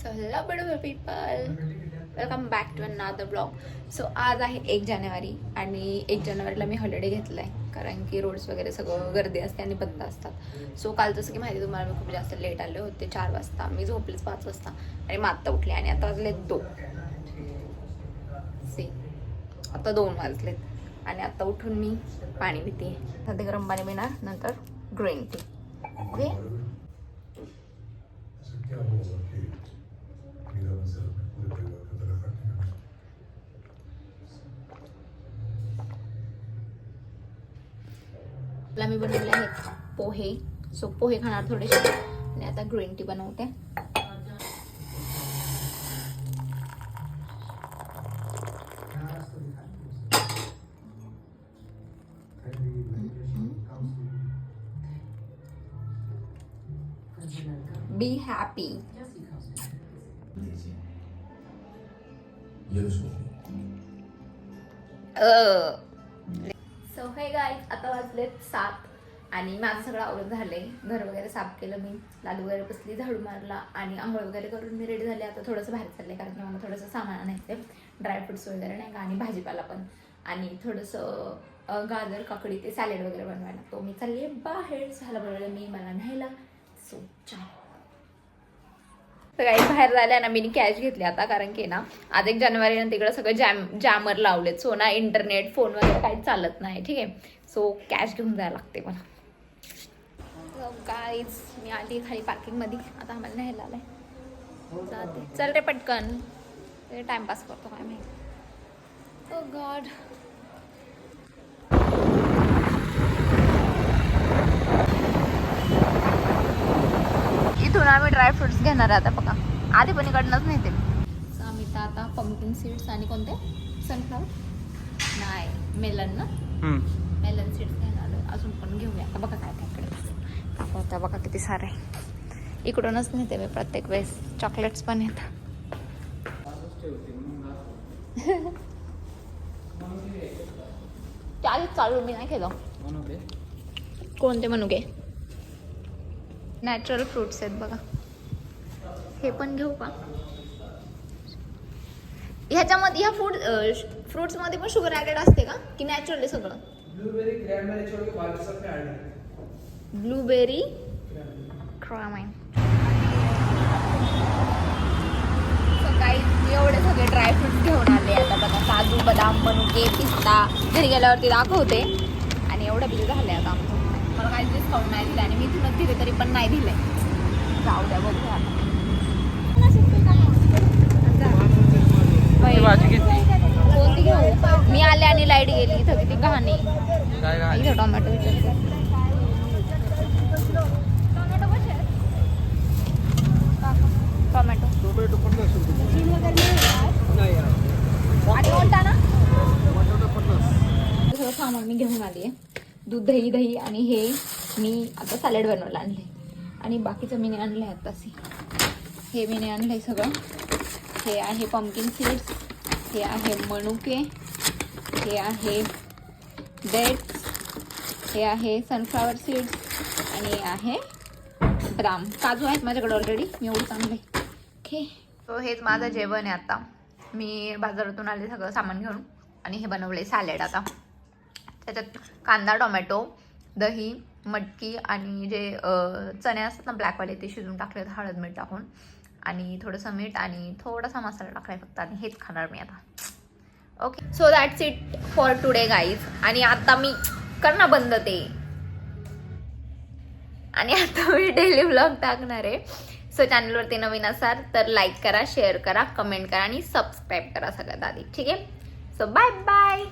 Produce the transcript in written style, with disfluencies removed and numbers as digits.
So hello beautiful people, welcome back to another blog. So आज आहे 1 जानेवारी आणि 1 जानेवारीला मी हॉलिडे घेतला आहे कारण की रोड्स वगैरे सगळं गर्दी असते आणि बंद असतात. सो काल जसं की माहिती तुम्हाला मी खूप जास्त लेट आले होते. 4 वाजता मी झोपलेच 5 वाजता आणि मग आत्ता उठले आणि आता वाजले 2. आता 2 वाजलेत आणि आता उठून मी पाणी पिते. सध्या गरम पाणी पिणार, नंतर ग्रीन टी. ओके. मी बनवले आहेत पोहे. सो पोहे खाणार थोडेसे आणि आता ग्रीन टी बनवते. Be happy. सो हे गाईज, आता वाजलेत 7 आणि माझं सगळं आवडत झालंय. घर वगैरे साफ केलं मी, लादू वगैरे बसली, झाडू मारला आणि आंघोळ वगैरे करून मी रेडी झाले. आता थोडंसं बाहेर चालले कारण की मला थोडंसं सामान आणायचं, ड्रायफ्रुट्स वगैरे नाही का, आणि भाजीपाला पण, आणि थोडंसं गाजर काकडी ते सॅलेड वगैरे बनवायला. तो मी चालले बाहेर. झालं बनवलं मी, मला न्यायला. सो काही बाहेर झाल्या ना, मी कॅश घेतली आता कारण की ना आज 1 जानेवारी ना तिकडं सगळं जॅमर लावलेत. सो ना इंटरनेट फोन वगैरे काही चालत नाही. ठीक आहे. सो कॅश घेऊन जायला लागते मला. गाईज मी आली खाली पार्किंगमध्ये. आता आम्हाला न्यायला आलंय. जाते. चल रे पटकन. टाइमपास करतो काय माहिती. ओ गॉड. इथून आम्ही ड्रायफ्रुट्स घेणार आहे आता. बघा आधी पण इकडनंच नाही ते. आम्ही तर आता पंपकिन सीड्स आणि कोणते सनफ्लावर नाही मेलन ना, मेलन सीड्स घेणार आहे. अजून पण घेऊया. आता बघा काय काय इकडे आता बघा किती सारे. इकडूनच नेते मी प्रत्येक वेळेस. चॉकलेट्स पण येतात. त्याच चालू मी नाही केलं. कोणते मनुके? नॅचरल फ्रुट्स आहेत बघा. हे पण घेऊ का? ह्याच्यामध्ये ह्या फ्रुट्स मध्ये पण शुगर ऍडेड असते का की नॅचरल आहे सगळं? ब्लूबेरी क्रामाइन. काही एवढे सगळे ड्रायफ्रुट्स घेऊन आले. आता बघा काजू बदाम मनुके पिस्ता घरी गेल्यावरती दाखवते. आणि एवढं बिल झाले आता आमचं. मला काही डिस्काउंट नाही दिलं आणि मी तुला दिले तरी पण नाही दिले. जाऊ द्या बघूया. कोणती घेऊ? मी आले आणि लाईट गेली. इथं किती घाण आहे. इथं टोमॅटो विचारते. टोमॅटो आणि कोणता ना सगळं सामान मी घेऊन आली आहे. दूध दही आणि हे मी आता सॅलड बनवायला आणले. आणि बाकीचं मी आणलं आहे आताशी. हे मी आणलं सगळं. हे आहे पंपकिन सीड्स, हे आहे मनुके, हे आहे डेट्स, हे आहे सनफ्लावर सीड्स आणि हे आहे बदाम. काजू आहेत माझ्याकडे ऑलरेडी, मी एवढंच आणलं आहे. ओके. सो हेच माझं जेवण आहे. आता मी बाजारातून आले सगळं सामान घेऊन आणि हे बनवले सॅलड. आता त्याच्यात कांदा टोमॅटो दही मटकी आणि जे चणे असतात ना ब्लॅकवाले ते शिजवून टाकले, हळद मीठ टाकून, आणि थोडंसं मीठ आणि थोडासा मसाला टाकलाय फक्त. आणि हेच खाणार मी आता. Okay. So that's it for today guys. आणि आता मी करणं बंद ते. आणि आता मी डेली व्लॉग टाकणार आहे. सो चॅनलवरती नवीन असाल तर लाईक करा, शेअर करा, कमेंट करा आणि सबस्क्राईब करा सगळ्यात आधी. ठीक आहे. So bye bye.